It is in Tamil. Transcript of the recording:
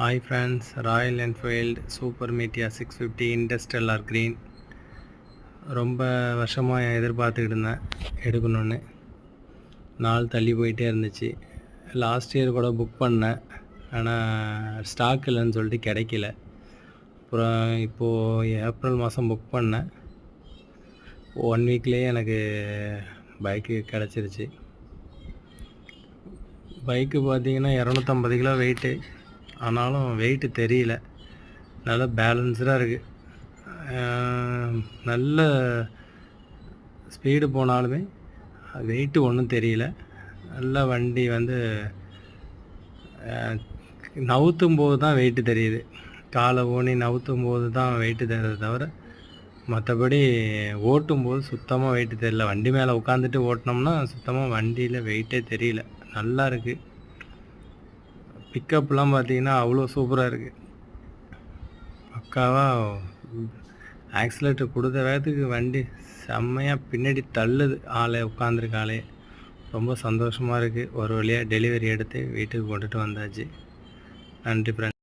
Hi friends, Royal Enfield Super Meteor 650 Interstellar Green ரொம்ப வருஷமாக எதிர்பார்த்துக்கிட்டு இருந்தேன் எடுக்கணுன்னு. நாள் தள்ளி போயிட்டே இருந்துச்சு. லாஸ்ட் இயர் கூட புக் பண்ணேன், ஆனால் ஸ்டாக் இல்லைன்னு சொல்லிட்டு கிடைக்கல. அப்புறம் இப்போது ஏப்ரல் மாதம் புக் பண்ணேன். 1 வீக்லேயே எனக்கு பைக்கு கிடச்சிருச்சு. பைக்கு பார்த்தீங்கன்னா 250 கிலோ வெயிட்டு, ஆனாலும் வெயிட்டு தெரியல. நல்லா பேலன்ஸ்டாக இருக்குது. நல்ல ஸ்பீடு போனாலுமே வெயிட்டு ஒன்றும் தெரியல. நல்லா வண்டி வந்து நவுத்தும் போது தான் வெயிட்டு தெரியுது. காலை ஊனி நவுத்தும் போது தான் வெயிட்டு தெரியுது தவிர, மற்றபடி ஓட்டும்போது சுத்தமாக வெயிட்டு தெரியல. வண்டி மேலே உட்காந்துட்டு ஓட்டினோம்னா சுத்தமாக வண்டியில் வெயிட்டே தெரியல. நல்லா இருக்குது. பிக்கப்லாம் பார்த்தீங்கன்னா அவ்வளோ சூப்பராக இருக்குது. பக்காவாக ஆக்சிலேட்டர் கொடுத்த வேகத்துக்கு வண்டி செம்மையாக பின்னாடி தள்ளுது. ஆளை உட்காந்துருக்க ஆளே. ரொம்ப சந்தோஷமாக இருக்குது. ஒரு வழியாக டெலிவரி எடுத்து வீட்டுக்கு கொண்டுட்டு வந்தாச்சு. நன்றி ஃப்ரெண்ட்.